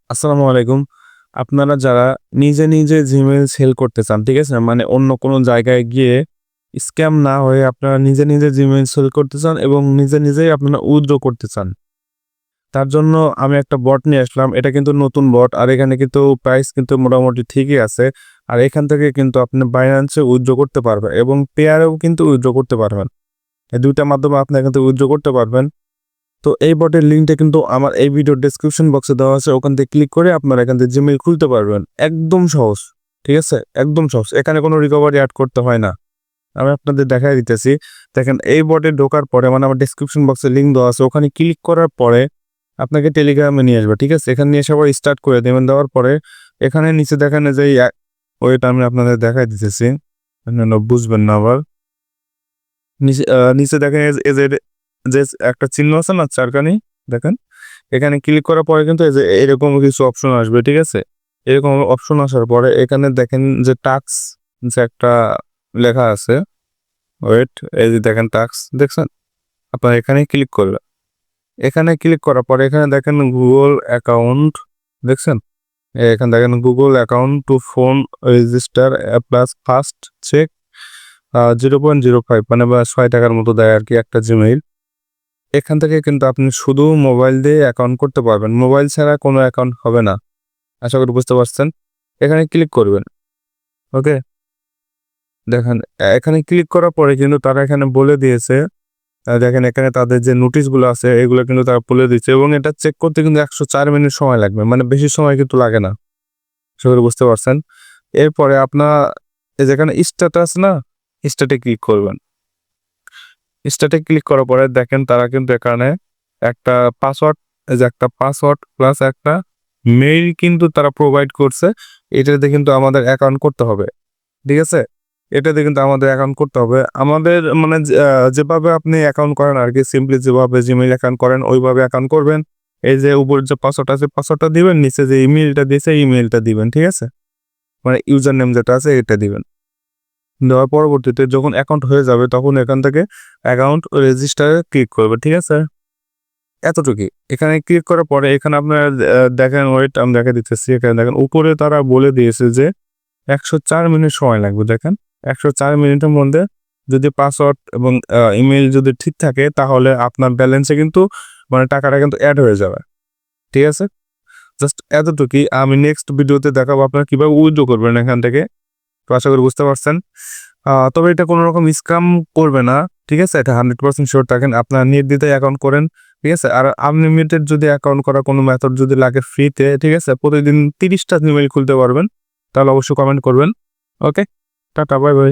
আসসালামু আলাইকুম। আপনারা যারা নিজে জিমেইল সেল করতে চান, ঠিক আছে? মানে অন্য কোনো জায়গায় গিয়ে স্ক্যাম না হয়ে আপনারা নিজে জিমেইল সেল করতে চান এবং নিজেই আপনারা উইথড্র করতে চান। তার জন্য আমি একটা বট নিয়ে আসলাম। এটা কিন্তু নতুন বট। আর এখানে কিন্তু প্রাইস কিন্তু মোটামুটি ঠিকই আছে। আর এখান থেকে কিন্তু আপনি Binance এ উইথড্র করতে পারবেন এবং পেয়ারেও কিন্তু উইথড্র করতে পারবেন। এই ২ টার মাধ্যমে আপনারা কিন্তু উইথড্র করতে পারবেন। তো এই বটের লিঙ্কটা কিন্তু আমার এই ভিডিওর ডেসক্রিপশন বক্সে দেওয়া আছে। ওখান থেকে ক্লিক করে আপনারা এখান থেকে জিমেইল খুলতে পারবেন। একদম সহজ। ঠিক আছে? একদম সহজ। এখানে কোনো রিকভারি এড করতে হয় না। আমি আপনাদের দেখায় দিতেছি। দেখেন এই বটে ঢোকার পরে মানে আমার ডেসক্রিপশন বক্সে লিঙ্ক দেওয়া আছে। ওখানে ক্লিক করার পরে আপনাকে টেলিগ্রামে নিয়ে আসবে। ঠিক আছে? এখানে নিয়ে এসে আবার স্টার্ট করে দিবেন। দেওয়ার পরে এখানে নিচে দেখেন এই যে ওয়েট আমি আপনাদের দেখায় দিতেছি। আপনারা বুঝবেন না আবার। নিচে দেখেন যে একটা চিহ্ন আছে না চারকানি দেখেন। এখানে ক্লিক করার পরে কিন্তু এই যে এরকম কিছু অপশন আসবে, ঠিক আছে? এরকম অপশন আসার পরে এখানে দেখেন যে টাস্ক যে একটা লেখা আছে, ওয়েট এই যে দেখেন টাস্ক দেখছেন? আপনারা এখানে ক্লিক করবেন। এখানে ক্লিক করার পরে এখানে দেখেন গুগল অ্যাকাউন্ট দেখছেন? এখানে দেখেন Google account to phone register plus first check 0.05 মানে বা ৳৬ মতো দেয় আরকি একটা জিমেইল। এখান থেকে কিন্তু আপনি শুধু মোবাইল দিয়ে অ্যাকাউন্ট করতে পারবেন। মোবাইল ছাড়া কোনো অ্যাকাউন্ট হবে না। আশা করি বুঝতে পারছেন। এখানে ক্লিক করবেন। ওকে? দেখেন এখানে ক্লিক করার পরে কিন্তু তারা এখানে বলে দিয়েছে, দেখেন এখানে তাদের যে নোটিশগুলো আছে এগুলো কিন্তু তারা বলে দিচ্ছে এবং এটা চেক করতে কিন্তু ১০৪ মিনিট সময় লাগবে। মানে বেশি সময় কিন্তু লাগে না। আশা করি বুঝতে পারছেন। এরপরে আপনার এই যেখানে স্ট্যাটাস না? স্ট্যাটে ক্লিক করবেন। স্টার্টে ক্লিক করার পরে দেখেন তারা কিন্তু এখানে একটা পাসওয়ার্ড এই যে একটা পাসওয়ার্ড প্লাস একটা মেইল কিন্তু তারা প্রোভাইড করছে। এটাতে কিন্তু আমাদের অ্যাকাউন্ট করতে হবে। ঠিক আছে? এটাতে কিন্তু আমাদের অ্যাকাউন্ট করতে হবে। আমাদের মানে যেভাবে আপনি অ্যাকাউন্ট করেন আরকি সিম্পলি যেভাবে Gmail অ্যাকাউন্ট করেন ওইভাবে অ্যাকাউন্ট করবেন। এই যে উপরে যে পাসওয়ার্ড আছে পাসওয়ার্ডটা দিবেন, নিচে যে ইমেইলটা দিয়েছে ইমেইলটা দিবেন। ঠিক আছে? মানে ইউজার নেম যেটা আছে এটা দিবেন। দেওয়ার পরবর্তীতে যখন অ্যাকাউন্ট হয়ে যাবে তখন এখান থেকে অ্যাকাউন্ট রেজিস্টারে ক্লিক করবে। ঠিক আছে? এতটুকুই। এখানে ক্লিক করার পরে এখানে আপনারা দেখেন ওয়েট আমি দেখাই দিতেছি। এখানে দেখেন উপরে তারা বলে দিয়েছে যে ১০৪ মিনিট সময় লাগবে দেখেন। ১০৪ মিনিটের মধ্যে যদি পাসওয়ার্ড এবং ইমেইল যদি ঠিক থাকে তাহলে আপনার ব্যালেন্সে কিন্তু মানে টাকাটা কিন্তু এড হয়ে যাবে। ঠিক আছে? জাস্ট এতটুকুই। আমি নেক্সট ভিডিওতে দেখাবো আপনারা কিভাবে উইথড্র করবেন এখান থেকে। তো আশা করি বুঝতে পারছেন। তবে এটা কোনো রকম স্ক্যাম করবে না। ঠিক আছে? এটা 100% সিওর থাকেন। আপনার নির্দ্বিধায় অ্যাকাউন্ট করেন। ঠিক আছে? আর আনলিমিটেড যদি অ্যাকাউন্ট করার কোনো মেথড যদি লাগে ফ্রিতে, ঠিক আছে? প্রতিদিন ৩০ টা জিমেইল খুলতে পারবেন। তাহলে অবশ্যই কমেন্ট করবেন। ওকে? Tata bye by.